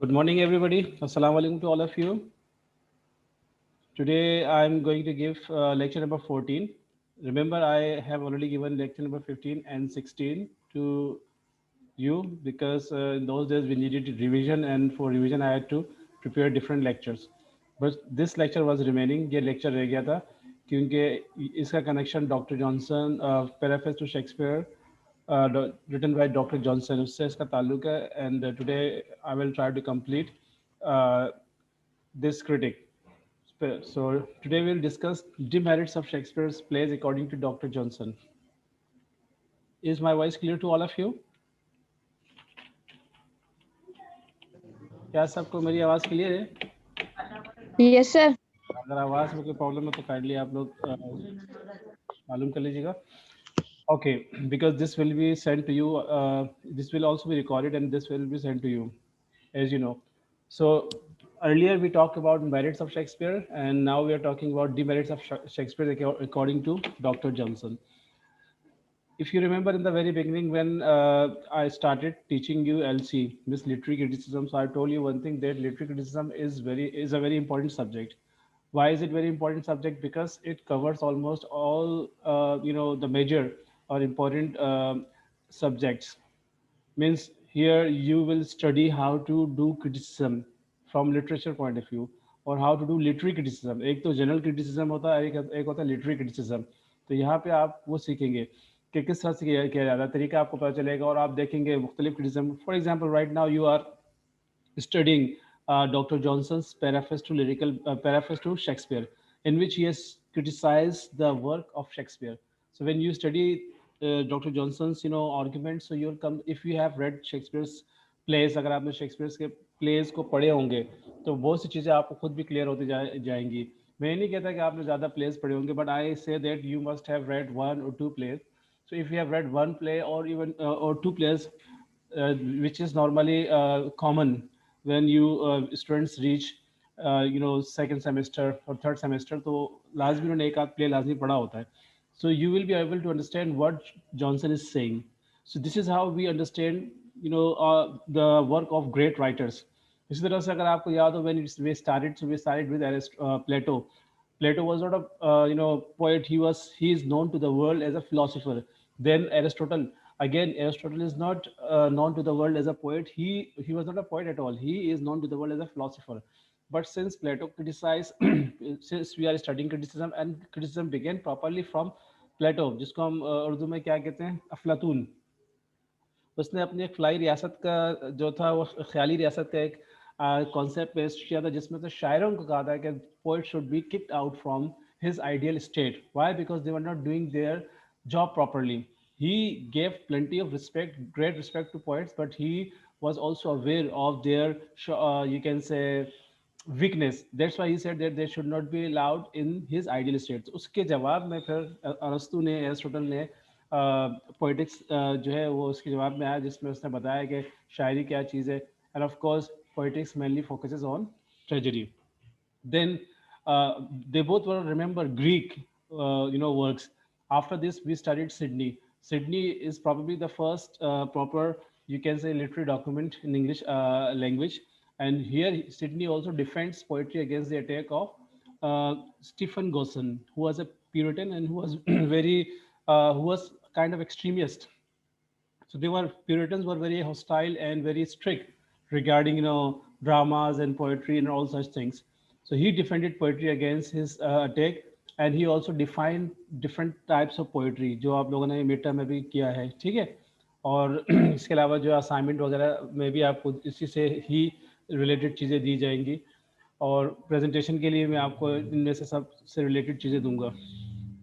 Good morning, everybody. Assalamu alaikum to all of you. Today, I'm going to give lecture number 14. Remember, I have already given lecture number 15 and 16 to you because in those days we needed revision, and for revision, I had to prepare different lectures. But this lecture was remaining. ये lecture रह गया था क्योंकि इसका connection Dr. Johnson, Preface to Shakespeare, written by Dr. Johnson, उससे इसका ताल्लुक है. And today I will try to complete uh, this critic. So today we'll discuss demerits of Shakespeare's plays according to Dr. Johnson. Is my voice clear to all of you? क्या सबको मेरी आवाज़ clear है? Yes, sir. अगर आवाज़ में कोई problem है तो काइंडली आप लोग मालूम कर लीजिएगा. Okay, because this will be sent to you. This will also be recorded and this will be sent to you, as you know. So earlier we talked about merits of Shakespeare, and now we are talking about demerits of Shakespeare according to Dr. Johnson. If you remember in the very beginning when I started teaching you LC, Miss Literary Criticism, so I told you one thing, that literary criticism is a very important subject. Why is it very important subject? Because it covers almost all the major or important subjects. Means here you will study how to do criticism from literature point of view, or how to do literary criticism. एक तो general criticism होता है, एक होता है literary criticism. तो यहाँ पे आप वो सीखेंगे कि किस तरह से किया जाता है, तरीका आपको पता चलेगा, और आप देखेंगे मुख्तलिफ criticism. For example, right now you are studying Dr. Johnson's preface to Shakespeare, in which he has criticized the work of Shakespeare. So when you study Dr. Johnson's arguments, so you'll come, if you have read Shakespeare's plays, अगर आपने Shakespeare के pledge को पढ़े होंगे तो बहुत सी चीज़ें आपको खुद भी क्लियर होती जाएंगी. मैं नहीं कहता कि आपने ज़्यादा प्लेज पढ़े होंगे, but I say that you must have read one और two plays. So if you have read one play or even or two plays, which is normally common when you students reach second semester or third semester, तो लाजमी उन्होंने एक आध play लाजमी पढ़ा होता है. So you will be able to understand what Johnson is saying. So this is how we understand the work of great writers. इसी तरह से अगर आपको याद हो, when we started with Plato. Plato was not a poet. He is known to the world as a philosopher. Then Aristotle. Again, Aristotle is not known to the world as a poet. He was not a poet at all. He is known to the world as a philosopher. But since Plato criticized, since we are studying criticism, and criticism began properly from Plato, जिसको हम उर्दू में क्या कहते हैं, अफलातून. उसने अपनी एक फ्लाई रियासत का जो था, वो ख्याली रियासत का एक कॉन्सेप्ट पेश किया था, जिसमें से शायरों को कहा था कि poet should be kicked out from his ideal state. Why? Because they were not doing their job properly. He gave plenty of respect, great respect to poets, but he was also aware of their, you can say, weakness. That's why he said that they should not be allowed in his ideal state. तो उसके जवाब में फिर अरस्तु ने, Aristotle ने poetics जो है वो उसके जवाब में आया, जिसमें उसने बताया कि शायरी क्या चीज़ है. End of course poetics mainly focuses on tragedy. Then they both were, remember, Greek works. After this we studied Sydney. Sydney is probably the first proper, you can say, literary document in English language. And here Sydney also defends poetry against the attack of Stephen Gosson, who was a Puritan and who was very who was kind of extremist. So they were, Puritans were very hostile and very strict regarding dramas and poetry and all such things. So he defended poetry against his attack. And he also defined different types of poetry, जो आप लोगों ने metre में भी किया है, ठीक है. और इसके अलावा जो असाइनमेंट वगैरह में भी आपको इसी से ही रिलेटेड चीज़ें दी जाएंगी, और प्रेजेंटेशन के लिए मैं आपको इनमें से सब से रिलेटेड चीज़ें दूंगा.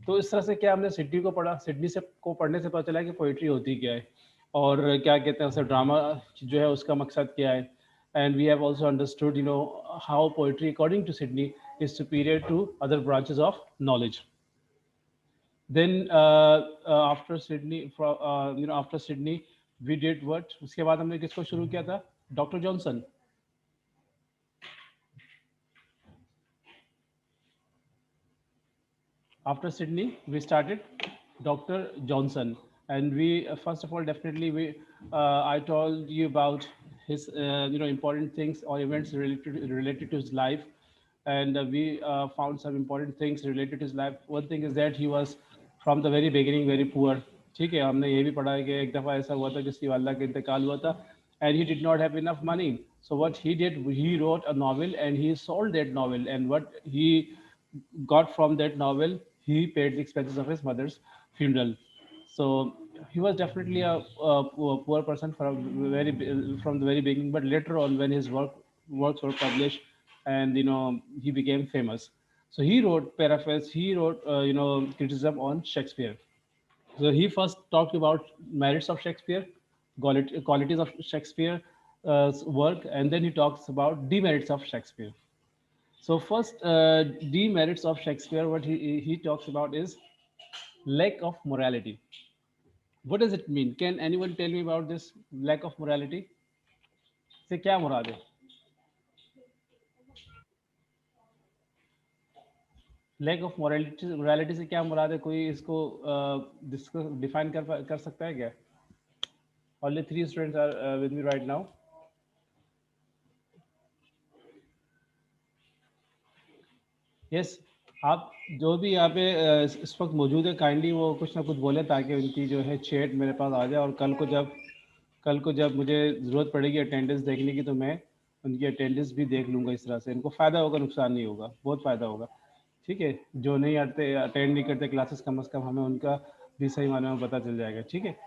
तो इस तरह से क्या हमने सिडनी को पढ़ा. सिडनी से को पढ़ने से पता चला कि पोइट्री होती क्या है, और क्या कहते हैं उसे, ड्रामा जो है उसका मकसद क्या है. And we have also understood how poetry according to Sidney is superior to other branches of knowledge. Then after Sydney, after Sydney, we did what? उसके बाद हमने किसको शुरू किया था? Dr. Johnson. After Sydney, we started Dr. Johnson, and we first of all, definitely, I told you about his important things or events related to his life, and we found some important things related to his life. One thing is that he was from the very beginning very poor. ठीक है, हमने ये भी पढ़ा है कि एक दफ़ा ऐसा हुआ था जिसकी वालदा का इंतकाल हुआ था, and he did not have enough money. So what he did, he wrote a novel and he sold that novel, and what he got from that novel, he paid the expenses of his mother's funeral. So he was definitely a poor person from the very beginning. But later on, when his works were published, and he became famous. So he wrote paraphrase. He wrote criticism on Shakespeare. So he first talked about merits of Shakespeare, qualities of Shakespeare's work, and then he talks about demerits of Shakespeare. So first, demerits of Shakespeare, what he talks about is lack of morality. What does it mean? Can anyone tell me about this lack of morality? से क्या मुराद है? Lack of morality से क्या मुराद है? कोई इसको discuss define कर सकता है क्या? Only three students are with me right now. Yes, आप जो भी यहाँ पे इस वक्त मौजूद है, काइंडली वो कुछ ना कुछ बोले ताकि उनकी जो है चैट मेरे पास आ जाए, और कल को जब मुझे ज़रूरत पड़ेगी अटेंडेंस देखने की, तो मैं उनकी अटेंडेंस भी देख लूँगा। इस तरह से इनको फ़ायदा होगा, नुकसान नहीं होगा, बहुत फ़ायदा होगा। ठीक है, जो नहीं आते, अटेंड नहीं करते क्लासेस, कम अज़ कम हमें उनका भी सही मायने में पता चल जाएगा। ठीक है,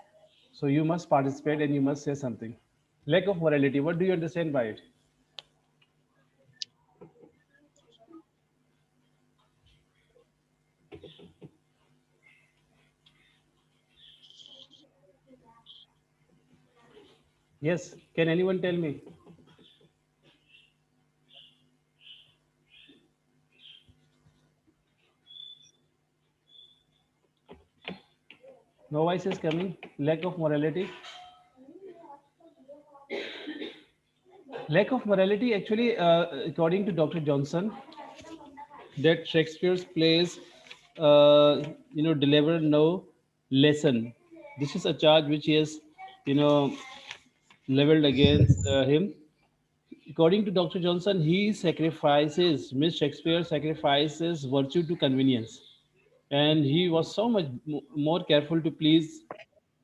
so you must participate and you must say something. Lack of morality, what do you understand by it? Yes, can anyone tell me? No voice is coming. Lack of morality. Lack of morality, actually, according to Dr. Johnson, that Shakespeare's plays, deliver no lesson. This is a charge which he has, you know, leveled against him. According to Dr. Johnson, Miss Shakespeare sacrifices virtue to convenience. And he was so much more careful to please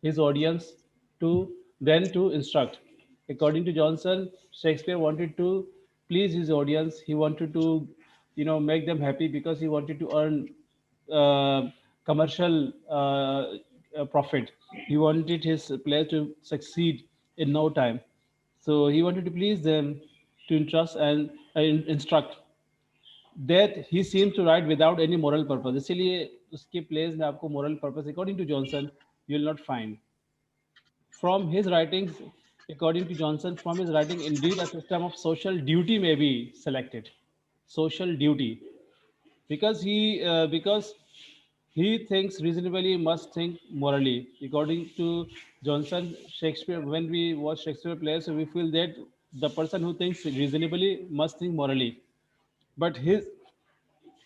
his audience to than to instruct. According to Johnson, Shakespeare wanted to please his audience. He wanted to, make them happy because he wanted to earn commercial profit. He wanted his plays to succeed in no time. So he wanted to please them, to entrust and instruct. That he seems to write without any moral purpose. इसीलिए उसके plays में आपको moral purpose, according to Johnson, you will not find. From his writings, according to Johnson, from his writing, indeed, a system of social duty may be selected. Social duty, because he thinks reasonably must think morally. According to Johnson, Shakespeare, when we watch Shakespeare plays, so we feel that the person who thinks reasonably must think morally. But his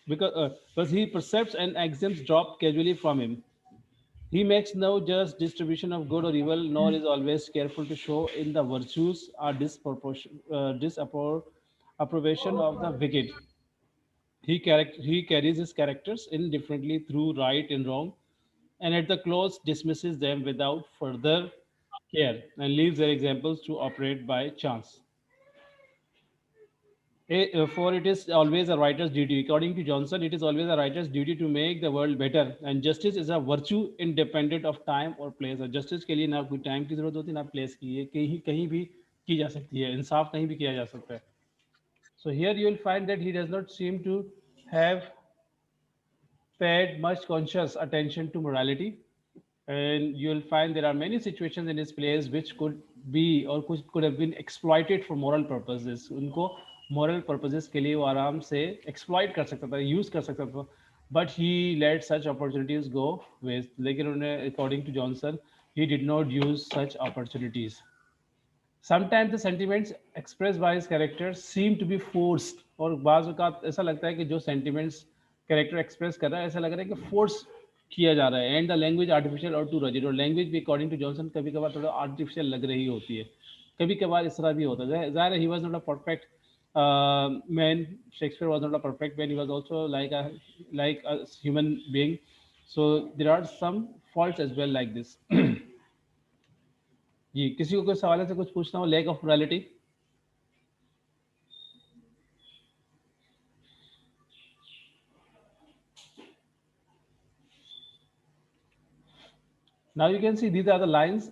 because he perceives and axioms drop casually from him. He makes no just distribution of good or evil, nor is always careful to show in the virtues or disapprobation of the wicked. He carries his characters indifferently through right and wrong, and at the close dismisses them without further care, and leaves their examples to operate by chance. For it is always a writer's duty. According to Johnson, it is always a writer's duty to make the world better, and justice is a virtue independent of time or place. और justice के लिए ना कोई time की जरूरत होती, ना place की, ये कहीं कहीं भी की जा सकती है, इंसाफ कहीं भी किया जा सकता है. So here you will find that he does not seem to have paid much conscious attention to morality, and you will find there are many situations in his plays which could be or could have been exploited for moral purposes. उनको moral purposes के लिए वो आराम से exploit कर सकता था, use कर सकता था, but he let such opportunities go waste. लेकिन उन्हें, according to Johnson, he did not use such opportunities. Sometimes the sentiments expressed by his characters seem to be forced, और बाज़ औक़ात ऐसा लगता है कि जो sentiments character express कर रहा है, ऐसा लग रहा है कि force किया जा रहा है, and the language artificial or too rigid. और language भी according to Johnson कभी कभार थोड़ा artificial लग रही होती है. कभी कभार इस तरह भी होता है, ज़ाहिर है ही was not a perfect man, Shakespeare was not a perfect man, he was also like a human being, so there are some faults as well like this. जी, किसी को कोई सवाल है से कुछ पूछना हो, lack of morality? Now you can see these are the lines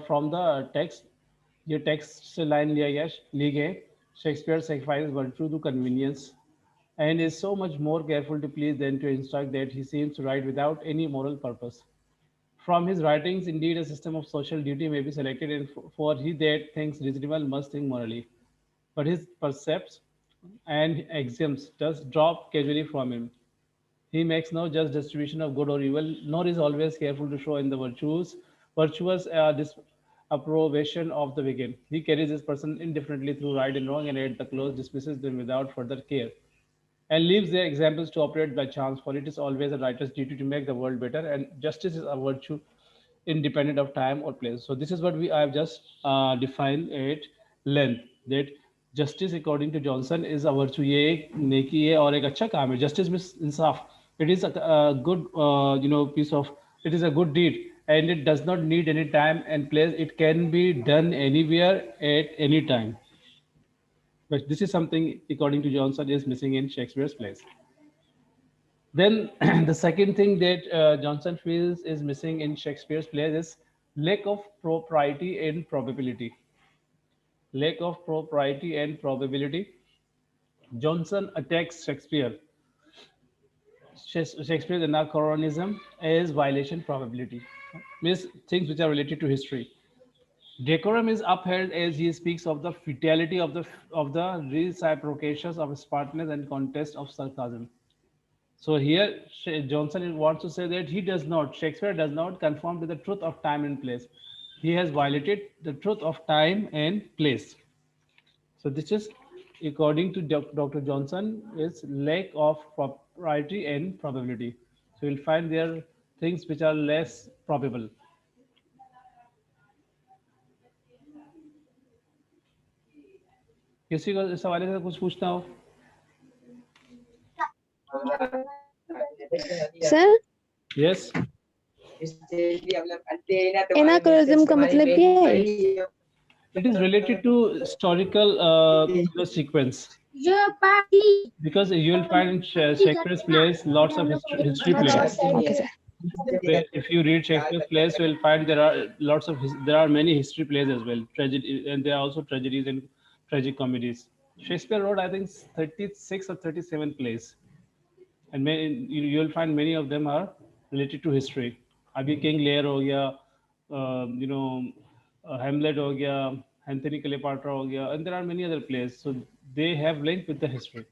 from the text. ये text से line लिया गया, ली गए। Shakespeare sacrifices virtue to convenience and is so much more careful to please than to instruct that he seems to write without any moral purpose. From his writings, indeed, a system of social duty may be selected, and for he that thinks reasonable must think morally. But his precepts and axioms does drop casually from him. He makes no just distribution of good or evil, nor is always careful to show in the virtuous disapprobation of the wicked. He carries his person indifferently through right and wrong, and at the close dismisses them without further care, and leaves their examples to operate by chance. For it is always a writer's duty to make the world better, and justice is a virtue independent of time or place. So this is what we I have just defined at length, that justice according to Johnson is a virtue. ये एक नेकी है और एक अच्छा काम है. Justice means Insaf. It is a good piece of, it is a good deed, and it does not need any time and place. It can be done anywhere at any time. But this is something according to Johnson is missing in Shakespeare's plays. Then the second thing that Johnson feels is missing in Shakespeare's plays is lack of propriety and probability. Lack of propriety and probability. Johnson attacks Shakespeare's anachronism as violation probability, means things which are related to history. Decorum is upheld as he speaks of the futility of the reciprocations of smartness and contest of sarcasm. So here Johnson wants to say that Shakespeare does not conform to the truth of time and place. He has violated the truth of time and place. So this is, according to Dr. Johnson, is lack of propriety and probability. So you'll find there things which are less probable. किसी को इस हवाले से कुछ पूछना हो? Sir, Yes. Anachronism का मतलब क्या है? It is related to historical sequence, because you will find in Shakespeare's plays lots of history plays. Okay sir. If you read Shakespeare's plays, you will find there are there are many history plays as well, tragedy, and there are also tragedies and tragic comedies. Shakespeare wrote, I think, 36 or 37 plays, and you'll find many of them are related to history. अभी King Lear हो गया, Hamlet हो गया, Anthony Cleopatra हो गया, and there are many other plays. So they have link with the history.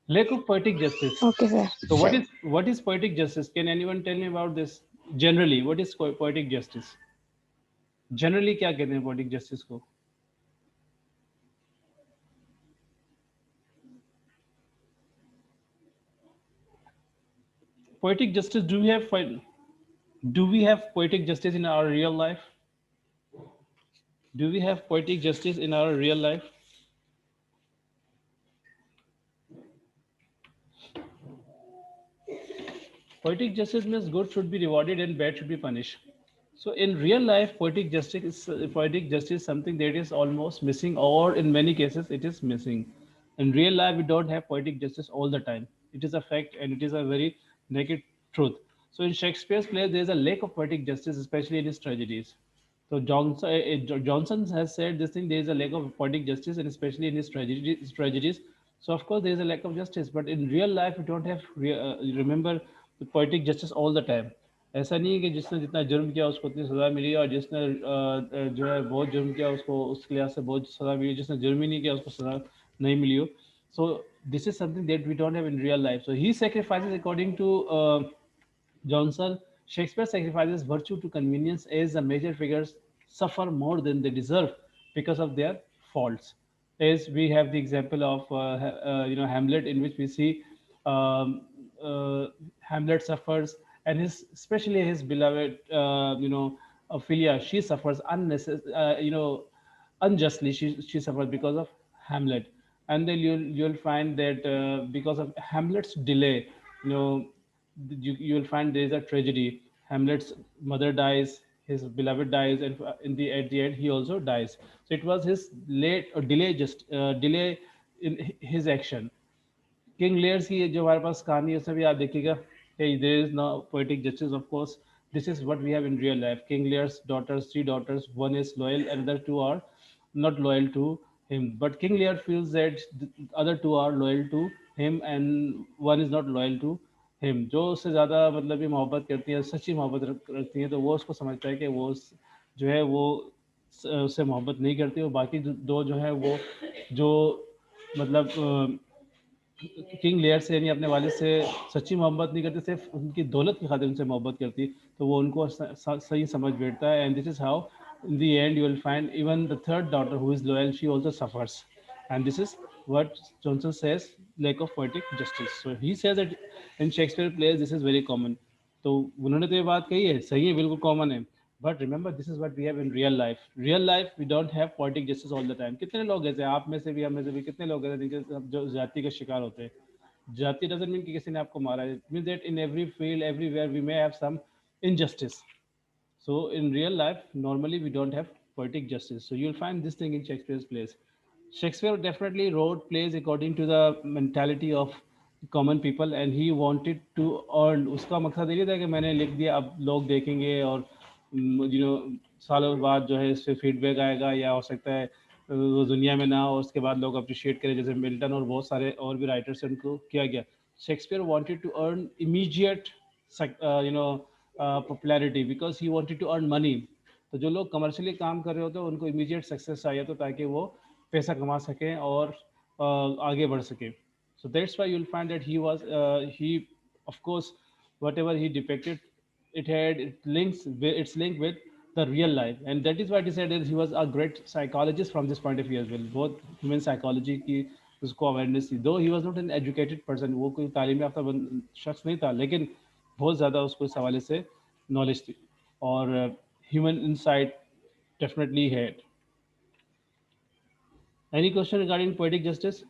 Lack of poetic justice. Okay sir. So what is poetic justice? Can anyone tell me about this? Generally, what is poetic justice? Generally, क्या कहते हैं poetic justice को? Poetic justice. Do we have poetic justice in our real life? Do we have poetic justice in our real life? Poetic justice means good should be rewarded and bad should be punished. So in real life, poetic justice is something that is almost missing, or in many cases, it is missing. In real life, we don't have poetic justice all the time. It is a fact, and it is a very naked truth. So in Shakespeare's plays, there is a lack of poetic justice, especially in his tragedies. So Johnson has said this thing. There is a lack of poetic justice, and especially in his tragedies. So of course there is a lack of justice, but in real life we don't have remember the poetic justice all the time. ऐसा नहीं है कि जिसने जितना जुर्म किया उसको उतनी सजा मिली, और जिसने जो है बहुत जुर्म किया उसको उसके लिहाज से बहुत सजा मिली, जिसने जुर्म ही नहीं किया उसको सजा नहीं मिली हो. So this is something that we don't have in real life. So he sacrifices, according to Johnson, Shakespeare sacrifices virtue to convenience as the major figures suffer more than they deserve because of their faults. As we have the example of Hamlet, in which we see Hamlet suffers, and especially his beloved Ophelia, she suffers unnecessary. unjustly she suffered because of Hamlet. And then you'll find that because of Hamlet's delay, you know, you'll find there is a tragedy. Hamlet's mother dies, his beloved dies, and at the end he also dies. So it was his late or delay, just delay in his action. King layers की जो हमारे पास कहानी है उसमें भी आप देखिएगा कि there is no poetic justice of course this is what we have in real life king Lear's daughters three daughters one is loyal and the two are not loyal to him but king lear feels that the other two are loyal to him and one is not loyal to him जो उससे ज़्यादा मतलब ये मोहब्बत करती है सच्ची मोहब्बत रखती है तो वो उसको समझता है कि वो जो है वो उससे मोहब्बत नहीं करती और बाकी दो जो है वो जो मतलब किंग लेयर से यानी अपने वालिद से सच्ची मोहब्बत नहीं करती सिर्फ उनकी दौलत की खातिर उनसे मोहब्बत करती तो वो उनको सही समझ बैठता है and this is how in the end you will find even the third daughter who is loyal she also suffers and this is what Johnson says lack of poetic justice so he says that in Shakespeare plays this is very common तो उन्होंने तो ये बात कही है सही है बिल्कुल कॉमन है but remember this is what we have in real life we don't have politic justice all the time कितने लोग ऐसे आप में से भी हम में से भी कितने लोग ऐसे जिनके जो जाति का शिकार होते हैं जाति डजंट मीन कि किसी ने आपको मारा है it mean that in every field everywhere we may have some injustice so in real life, normally we don't have poetic justice. So you'll find this thing in Shakespeare's plays. Shakespeare definitely wrote plays according to the mentality of common people and he wanted to earn उसका मकसद ये था कि मैंने लिख दिया अब लोग देखेंगे और यू नो सालों बाद जो है इस पे फीडबैक आएगा या हो सकता है वो दुनिया में ना हो उसके बाद लोग अप्रिशिएट करें जैसे मिल्टन और बहुत सारे और भी राइटर्स हैं उनको किया गया Shakespeare wanted to earn immediate popularity because he wanted to earn money तो जो लोग कमर्शियली काम कर रहे होते हैं उनको इमीडिएट सक्सेस चाहिए तो ताकि वो पैसा कमा सकें और आगे बढ़ सकें so that's why you'll find that he of course whatever he depicted it had its link with the real life and that is why he said that he was a great psychologist from this point of view as well both human psychology की उसको awareness थी दो he was not an educated person वो कोई तालीम याफ्ता शख्स नहीं था लेकिन बहुत ज़्यादा उसको इस हवाले से नॉलेज थी और ह्यूमन इंसाइट डेफिनेटली है any question regarding poetic justice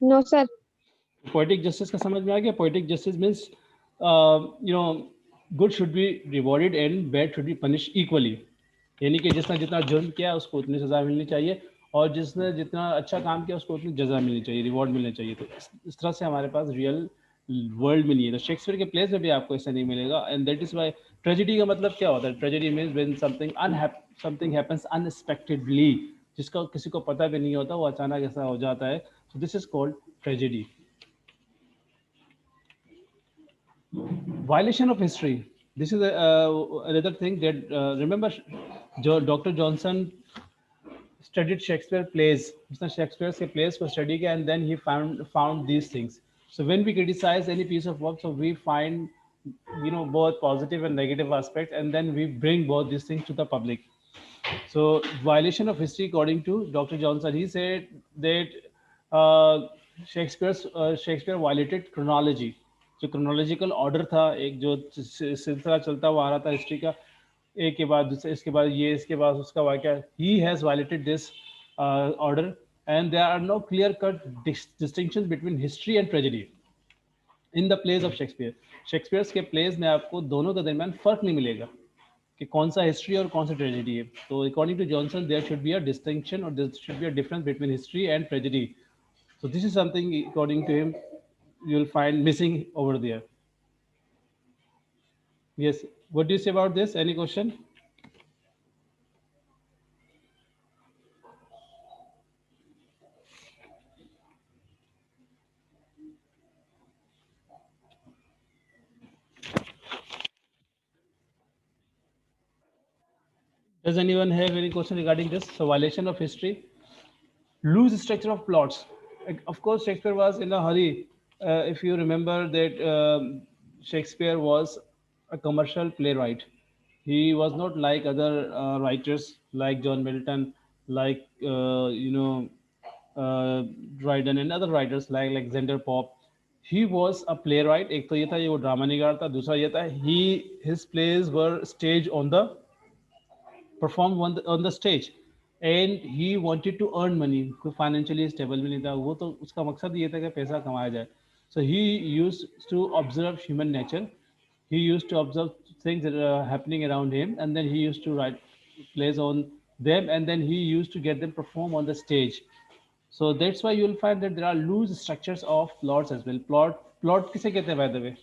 No, sir. Poetic justice का समझ में आ गया poetic justice means you know good should be rewarded and bad should be punish equally यानी कि जिसने जितना जुर्म किया उसको उतनी सज़ा मिलनी चाहिए और जिसने जितना अच्छा काम किया उसको उतनी जजा मिलनी चाहिए रिवॉर्ड मिलना चाहिए तो इस तरह से हमारे पास रियल वर्ल्ड में नहीं है तो शेक्सपियर के प्लेस में भी आपको ऐसा नहीं मिलेगा and that is why tragedy का मतलब क्या होता है tragedy means when something happens unexpectedly जिसका किसी को पता भी नहीं होता वो अचानक ऐसा हो जाता है so this is called tragedy violation of history this is another thing that remember Dr. Johnson studied Shakespeare plays उसने Shakespeare के plays को study किया and then he found these things so when we criticize any piece of work so we find both positive and negative aspects and then we bring both these things to the public so violation of history according to Dr. Johnson he said that Shakespeare violated chronology जो chronological order था एक जो सिलसिला चलता हुआ आ रहा था history का एक के बाद दूसरे इसके बाद ये इसके बाद उसका वाक्य he has violated this order and there are no clear cut distinctions between history and tragedy in the plays of Shakespeare's के प्लेज में आपको दोनों के दरमियान फ़र्क नहीं मिलेगा कि कौन सा हिस्ट्री और कौन सा ट्रेजेडी है तो according to Johnson there should be a distinction और there should be a difference between history and tragedy so this is something according to him you'll find missing over there yes what do you say about this any question does anyone have any question regarding this so violation of history loose structure of plots of course Shakespeare was in a hurry if you remember that Shakespeare was a commercial playwright he was not like other writers like John Milton like Dryden and other writers like Alexander Pope he was a play right, एक तो ये था ये वो drama निगार था, दूसरा ये था he his plays were stage on the perform on the stage and he wanted to earn money, कोई फाइनेंशियली स्टेबल भी नहीं था वो, तो उसका मकसद ये था कि पैसा कमाया जाए. So he use to observe human nature, he used to observe things that are happening around him, and then he used to write plays on them, and then he used to get them perform on the stage. So that's why you'll find that there are loose structures of plots as well. Plot किसे कहते हैं, by the way?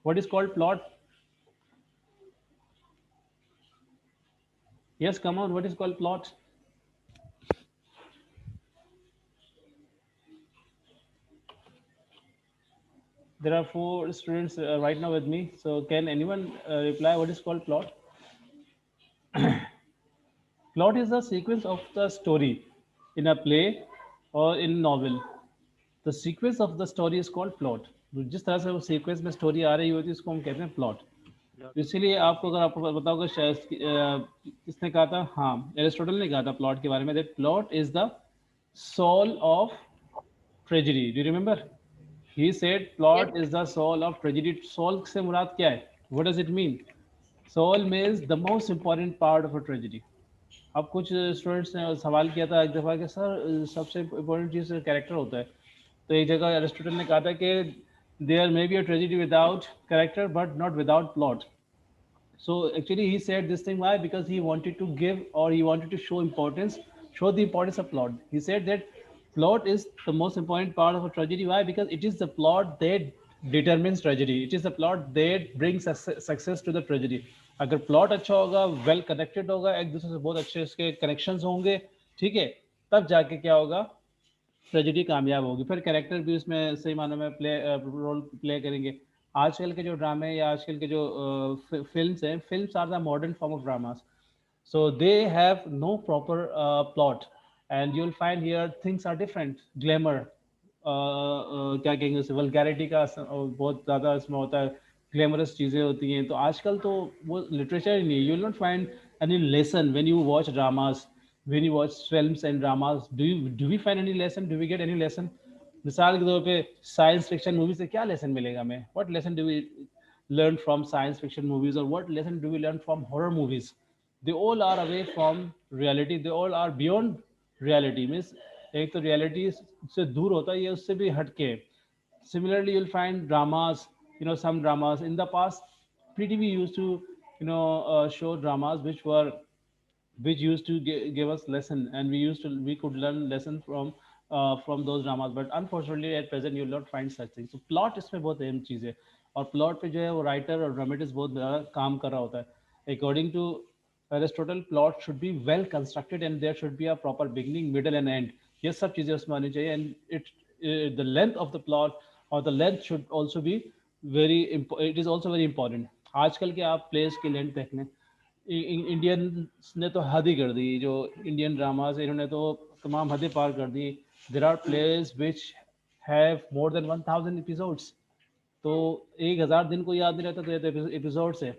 What is called plot? Yes, come on, what is called plot? There are four students right now with me, so can anyone reply what is called plot? Plot is the sequence of the story in a play or in a novel. The sequence of the story is called plot. जिस तरह से वो sequence में story आ रही होती है उसको हम कहते हैं प्लॉट. इसीलिए आपको अगर आपको बताओ कि किसने कहा था, हाँ एरिस्टोटल ने कहा था प्लॉट के बारे में, that plot is the soul of tragedy. Do you remember? He said Yes. Plot is the soul of tragedy. Soul से मुराद क्या है? What does it mean? Soul means the most important part of a tragedy. अब कुछ students ने सवाल किया था एक दफ़ा कि सर सबसे इम्पोर्टेंट चीज़ कैरेक्टर होता है. तो एक जगह एरिस्टोटल ने कहा था कि there may be a tragedy without character but not without plot. So actually, he said this thing why? Because he wanted to give, or he wanted to show the importance of plot. He said that plot is the most important part of a tragedy. Why? Because it is the plot that determines tragedy. It is the plot that brings success to the tragedy. अगर plot अच्छा होगा, well connected होगा, एक दूसरे से बहुत अच्छे उसके कनेक्शंस होंगे, ठीक है, तब जाके क्या होगा, ट्रेजेडी कामयाब होगी. फिर कैरेक्टर भी उसमें सही मानों में रोल प्ले करेंगे. आजकल के जो ड्रामे या आजकल के जो फिल्म्स हैं, films are the modern form of dramas. So they have no proper plot, and you'll find here things are different. Glamour, क्या कहेंगे उसे, वल्गैरिटी का बहुत ज़्यादा इसमें होता है, ग्लैमरस चीज़ें होती हैं. तो आजकल तो वो लिटरेचर ही नहीं है. You will not find any lesson when you watch dramas, when you watch films and dramas. Do we find any lesson? Do we get any lesson? मिसाल के तौर पे साइंस फिक्शन मूवी से क्या लेसन मिलेगा हमें? What lesson do we learn from science fiction movies, or what lesson do we learn from horror movies? They all are away from reality, they all are beyond reality. Means एक तो reality से दूर होता है, ये उससे भी हटके. Similarly, you'll find dramas, some dramas in the past, PTV used to show dramas which used to give us lesson, and we could learn lesson from those dramas. But unfortunately at present you will not find such things. So plot इसमें बहुत अहम चीज़ है, और plot पे जो है वो writer और ड्रामेटिस्ट बहुत ज़्यादा काम कर रहा होता है. According to Aristotle, plot should be well constructed and there should be a proper beginning, middle and end. ये सब चीज़ें उसमें आनी चाहिए, and the length of the plot or the length should also be it is also very important. आजकल के आप place की लेंथ देख लें, इंडियन ने तो हद ही कर दी. जो इंडियन ड्रामाज इन्होंने तो तमाम हदें पार कर दी. There are place which have more than 1000 episodes. तो 1000 दिन को याद नहीं रहता, तो एपिसोड्स है.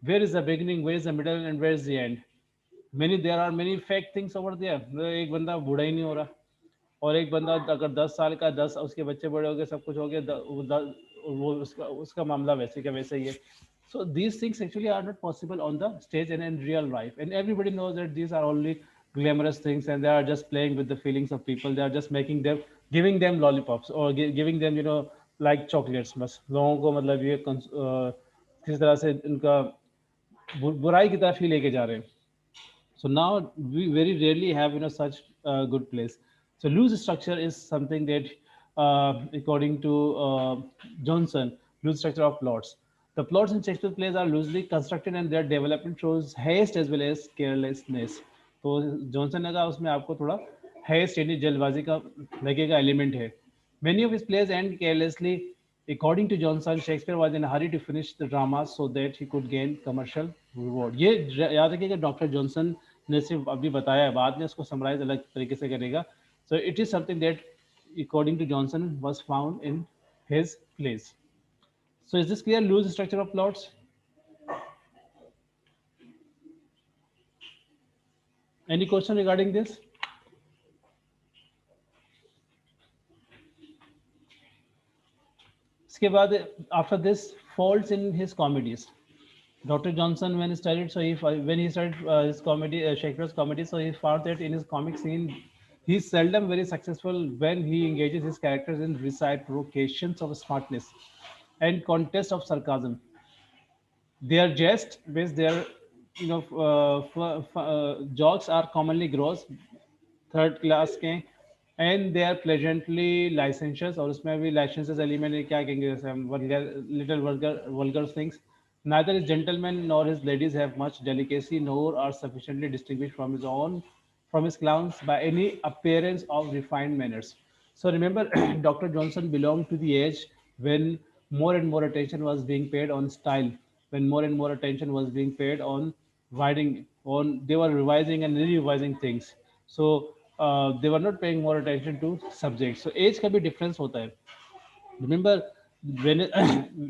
Where is the beginning, where is the middle and where is the end? Many there are many fake things over there. एक बंदा बूढ़ा ही नहीं हो रहा, और एक बंदा अगर 10 साल का, 10 उसके बच्चे बड़े हो गए, सब कुछ हो गया, वो उसका उसका मामला वैसे का वैसे ही है. So these things actually are not possible on the stage and in real life, and everybody knows that these are only glamorous things, and they are just playing with the feelings of people. They are just making them, giving them lollipops, or giving them like chocolates. बस लोगों को मतलब ये किस तरह से इनका बुराई की तरफ ही लेके जा रहे हैं. So now we very rarely have such good plays. So loose structure is something that, according to Johnson, loose structure of plots. The plots in Shakespeare plays are loosely constructed and their development shows haste as well as carelessness. तो Johnson ने कहा उसमें आपको थोड़ा haste यानी जल्दबाजी का लगेगा एलिमेंट है. Many of his plays end carelessly. According to Johnson, Shakespeare was in a hurry to finish the drama so that he could gain commercial reward. ये याद रखिएगा, डॉक्टर जॉनसन ने सिर्फ अभी बताया है, बाद में इसको समराइज अलग तरीके से करेगा. So it is something that, according to Johnson, was found in his plays. So is this clear? Loose structure of plots. Any question regarding this? इसके बाद after this faults in his comedies. Dr. Johnson, when he studied, when he started his comedy, Shakespeare's comedy, so he found that in his comic scene, he's seldom very successful when he engages his characters in reciprocations of smartness and contests of sarcasm. Their jest based their jokes are commonly gross, third class के, and they are pleasantly लाइसेंशियस, और उसमें भी licences element क्या कहेंगे, जैसे हम vulgar, little vulgar things. Neither his gentlemen nor his ladies have much delicacy, nor are sufficiently distinguished from his clowns by any appearance of refined manners. So remember, Dr. Johnson belonged to the age when more and more attention was being paid on style, when more and more attention was being paid on writing, on they were revising and revising things. So they were not paying more attention to subjects. So age का भी difference होता है. Remember, when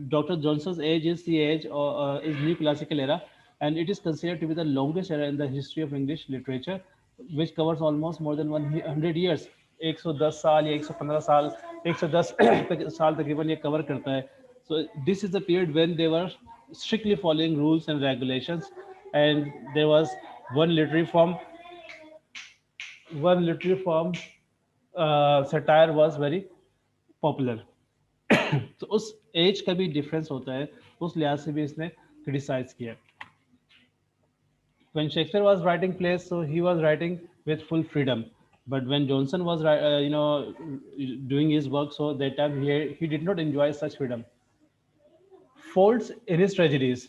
Dr. Johnson's age is the age is new classical era, and it is considered to be the longest era in the history of English literature, which covers almost more than 100 years. 110 साल या 115 साल, 110 साल तकरीबन ये cover करता है. So this is the period when they were strictly following rules and regulations, and there was one literary form, one literary form, satire was very popular. तो उस एज का भी डिफरेंस होता है, उस लिहाज से भी इसने क्रिटिसाइज किया. When Shakespeare was writing plays, so he was writing with full freedom. But when Johnson was, doing his work, so that time he did not enjoy such freedom. Faults in his tragedies.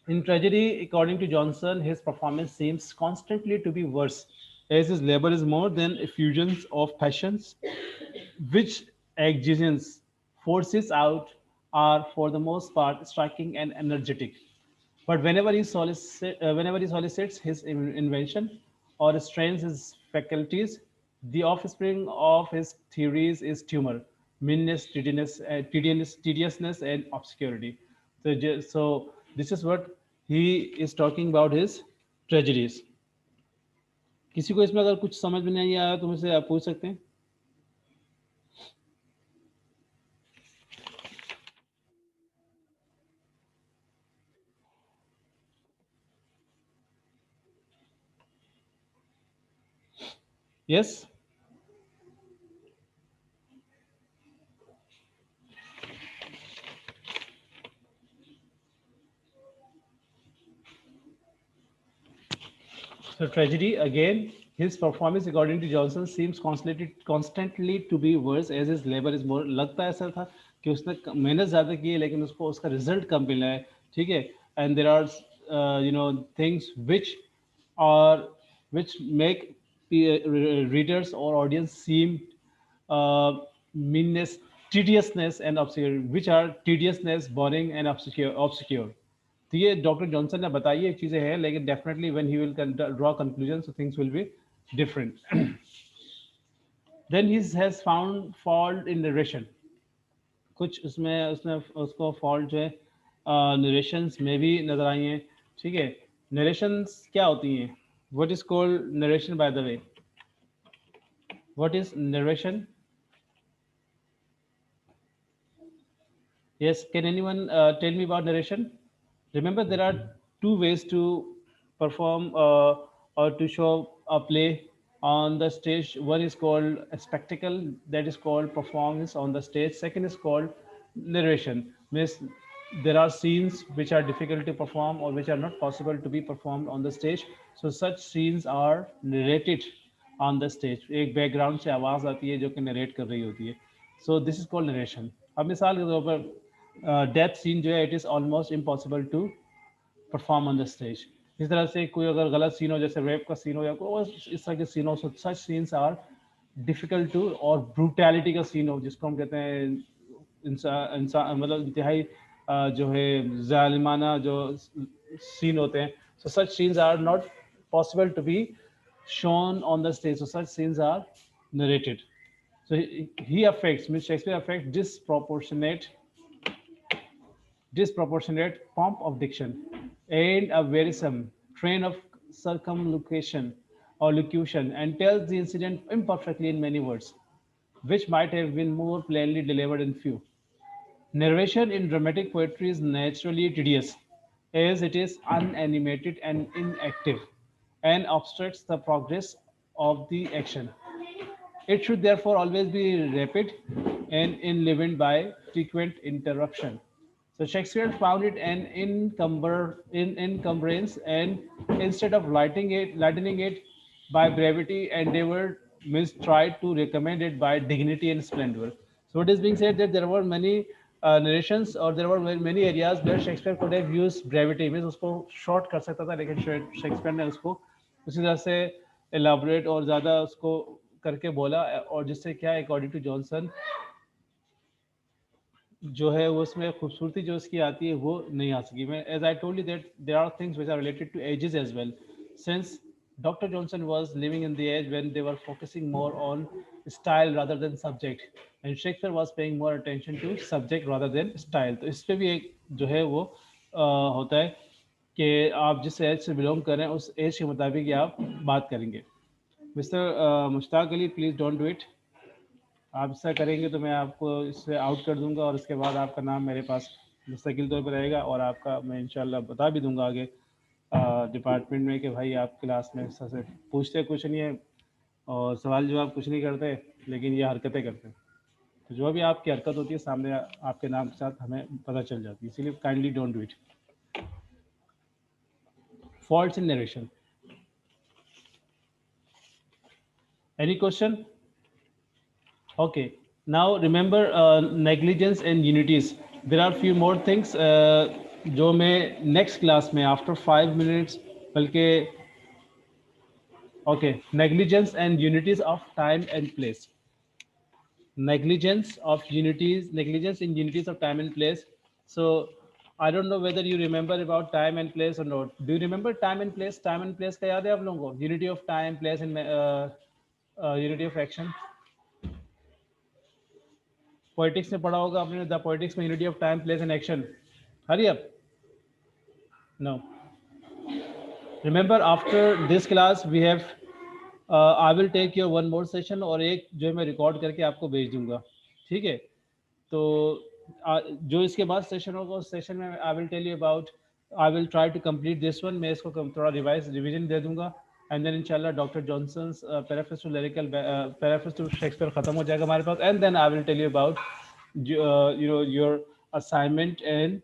In tragedy, according to Johnson, his performance seems constantly to be worse, as his labor is more than effusions of passions, which exigence forces out are for the most part striking and energetic. But whenever he solicits his invention or strains his faculties, the offspring of his theories is tumor, meanness, tediousness, and obscurity. So this is what he is talking about his tragedies. किसी को इसमें अगर कुछ समझ में नहीं आया तो मुझसे आप पूछ सकते हैं. Yes. So tragedy again, his performance according to Johnson seems constantly to be worse as his labor is more. लगता ऐसा था कि उसने मेहनत ज़्यादा की है लेकिन उसको उसका रिजल्ट कम मिला है, ठीक है. And there are things which make readers or audience seem meanness, tediousness and obscure, which are tediousness, boring and obscure. तो ये डॉक्टर जॉनसन ने बताई ये चीज़ें हैं, लेकिन definitely when he will draw conclusion, so things will be different. Then he has found fault in narration. कुछ उसमें उसने उसको फॉल्ट जो है नरेशंस में भी नजर आई हैं, ठीक है. नरेशंस क्या होती हैं? What is called narration, by the way? What is narration? Yes, can anyone tell me about narration? Remember, there are two ways to perform or to show a play on the stage. One is called a spectacle, that is called performance on the stage. Second is called narration. Means there are scenes which are difficult to perform or which are not possible to be performed on the stage. So such scenes are narrated on the stage. एक background से आवाज़ आती है जो कि narrate कर रही होती है. So this is called narration. अब मिसाल के तौर पर डेथ सीन जो है, it is almost impossible to perform on the stage. इस तरह से कोई अगर गलत सीन हो, जैसे रेप का सीन हो या कोई इस तरह के सीन हो, सच सीन्स आर डिफिकल्ट टू, और ब्रूटैलिटी का सीन हो जिसको हम कहते हैं इंसान मतलब इंतहाई जो है जालिमाना जो सीन होते हैं, so such scenes are not possible to be shown on the stage. So such scenes are narrated. So he affects, Mr. Shakespeare affects disproportionate pomp of diction and a wearisome train of circumlocution or locution, and tells the incident imperfectly in many words, which might have been more plainly delivered in few. Narration in dramatic poetry is naturally tedious, as it is unanimated and inactive, and obstructs the progress of the action. It should therefore always be rapid and enlivened by frequent interruption. So Shakespeare found it an encumbrance, and instead of lightening it by brevity, endeavored means tried to recommend it by dignity and splendor. So it is being said that there were many narrations, or there were many areas where Shakespeare could have used brevity, means उसको short कर सकता था, लेकिन Shakespeare ने उसको उसी तरह से elaborate और ज़्यादा उसको करके बोला, और जिससे क्या अकॉर्डिंग टू जॉनसन जो है वो उसमें खूबसूरती जो उसकी आती है वो नहीं आ सकी. मैं as I told you that there are things which are related to ages as well, since Dr. Johnson was living in the age when they were focusing more on style rather than subject, and Shakespeare was paying more attention to subject rather than style. तो इस पे भी एक जो है वो होता है कि आप जिस एज से बिलोंग कर रहे हैं उस एज के मुताबिक ही आप बात करेंगे. Mister Mushtaq Ali, please don't do it. आप ऐसा करेंगे तो मैं आपको इससे आउट कर दूंगा, और उसके बाद आपका नाम मेरे पास मुस्तकिल तौर पर रहेगा, और आपका मैं इंशाल्लाह बता भी दूंगा आगे डिपार्टमेंट में कि भाई आप क्लास में से पूछते कुछ नहीं है और सवाल जवाब कुछ नहीं करते, लेकिन ये हरकतें करते हैं. तो जो भी आपकी हरकत होती है सामने आपके नाम के साथ हमें पता चल जाती है, इसीलिए kindly don't do it. Faults in narration. Any question? Okay, now remember negligence and unities. There are few more things जो मैं next class में after 5 minutes बल्कि okay, negligence and unities of time and place. Negligence in unities of time and place. So I don't know whether you remember about time and place or not. Do you remember time and place? Time and place का याद है आप लोगों को? Unity of time, place and unity of action. Poetics में पढ़ा होगा आपने, द पोएटिक्स में unity of time, place and action. Hurry up. No. Remember after this class we have I will take your one more session, और एक जो है मैं रिकॉर्ड करके आपको भेज दूंगा, ठीक है? तो जो इसके बाद सेशन होगा उस सेशन में I will tell you about, I will try to complete this one. मैं इसको थोड़ा रिवीजन दे दूंगा, एंड देन इंशाल्लाह doctor Johnson's paraphrase to lyrical paraphrase to Shakespeare खत्म हो जाएगा हमारे पास, and then I will tell you about your assignment and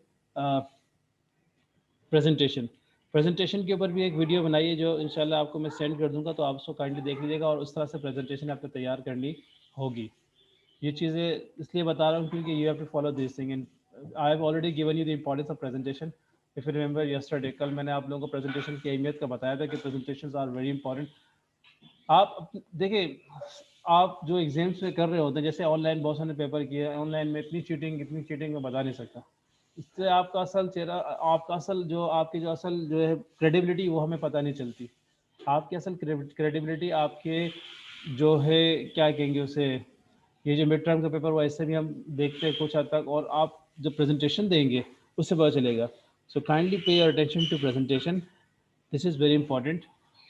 presentation के ऊपर भी एक वीडियो बनाई है जो इंशाल्लाह आपको मैं सेंड कर दूंगा, तो आप उसको काइंडली देख लीजिएगा, और उस तरह से प्रेजेंटेशन आपको तैयार करनी होगी. ये चीज़ें इसलिए बता रहा हूँ क्योंकि you have to follow this thing, and I have already given you the importance of presentation. If you remember yesterday, कल मैंने आप लोगों को प्रेजेंटेशन की अहमियत का बताया था कि प्रेजेंटेशंस आर वेरी इंपॉर्टेंट. आप देखिए, आप जो एग्जाम्स में कर रहे होते हैं, जैसे ऑनलाइन बहुत सारे पेपर किए, ऑनलाइन में इतनी चीटिंग मैं बता नहीं सकता. इससे आपका असल चेहरा, आपका असल जो आपकी जो असल जो है क्रेडिबिलिटी, वो हमें पता नहीं चलती. आपकी असल क्रेडिबिलिटी आपके जो है क्या कहेंगे उसे, ये जो मिड टर्म का पेपर हुआ इससे भी हम देखते हैं कुछ हद तक, और आप जब प्रेजेंटेशन देंगे उससे पता चलेगा. So kindly pay your attention to presentation. This is very important,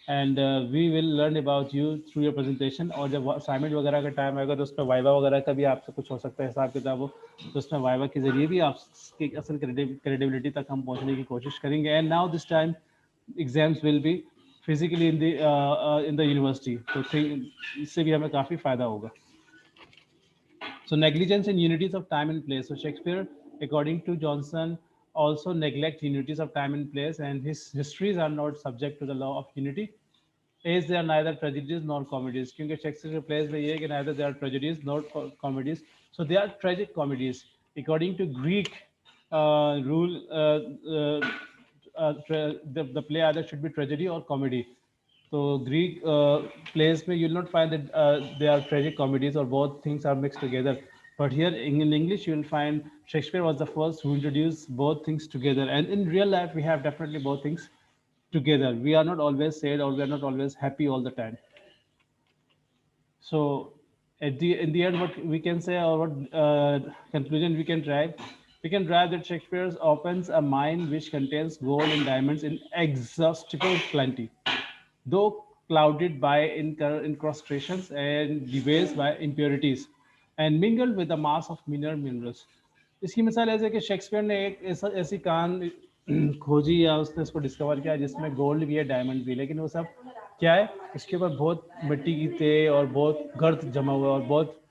and we will learn about you through your presentation. और जब असाइनमेंट वगैरह का टाइम आएगा तो उस पर वाइवा वगैरह का भी आपसे कुछ हो सकता है हिसाब किताब हो, तो उसमें वाइवा के ज़रिए भी आपकी असल क्रेडिबिलिटी तक हम पहुँचने की कोशिश करेंगे. And now this time exams will be physically in the university, तो इससे भी हमें काफ़ी फ़ायदा होगा. So negligence in unities of time and place. So Shakespeare, according to Johnson, also neglect unities of time and place, and his histories are not subject to the law of unity, as they are neither tragedies nor comedies. क्योंकि Shakespeare plays में ये है कि neither they are tragedies nor comedies, so they are tragic comedies. According to Greek rule, the play either should be tragedy or comedy. So Greek plays में you'll not find that they are tragic comedies or both things are mixed together. But here in English you will find Shakespeare was the first who introduced both things together. And in real life we have definitely both things together. We are not always sad, or we are not always happy all the time. So in the end, what we can say, or what conclusion we can drive that Shakespeare opens a mine which contains gold and diamonds in exhaustible plenty, though clouded by incrustations and debased by impurities, and mingled with a mass of minor minerals. इसकी मिसाल ऐसे कि Shakespeare ने एक ऐसी कान खोजी या उसने उसको डिस्कवर किया जिसमें गोल्ड भी है डायमंड भी, लेकिन वो सब क्या है, उसके ऊपर बहुत मिट्टी की थे और बहुत गर्द जमा हुआ और बहुत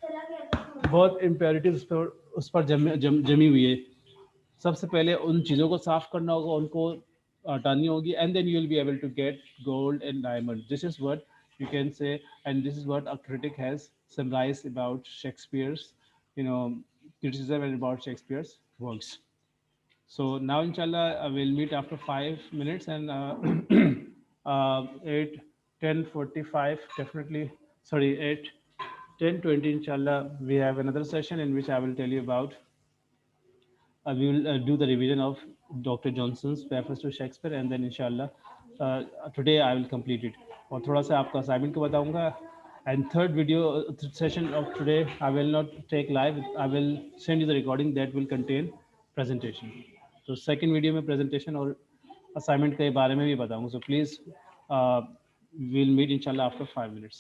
बहुत इम्प्योरिटीज उस पर जमी हुई है। सबसे पहले उन चीज़ों को साफ करना होगा, उनको हटानी होगी, and then you will be able to get gold and diamond. This is what you can say, and this is what a critic has summarized about Shakespeare's, you know, criticism about Shakespeare's works. So now inshallah we'll meet after 5 minutes, and 8 10:45 definitely, sorry, 8 10:20 inshallah we have another session in which I will tell you about, we will do the revision of Dr. Johnson's preface to Shakespeare, and then inshallah today I will complete it. और थोड़ा सा आपका assignment को बताऊंगा. And third video session of today I will not take live. I will send you the recording that will contain presentation. तो second video में presentation और assignment के बारे में भी बताऊंगा. So please we'll meet inshallah after 5 minutes.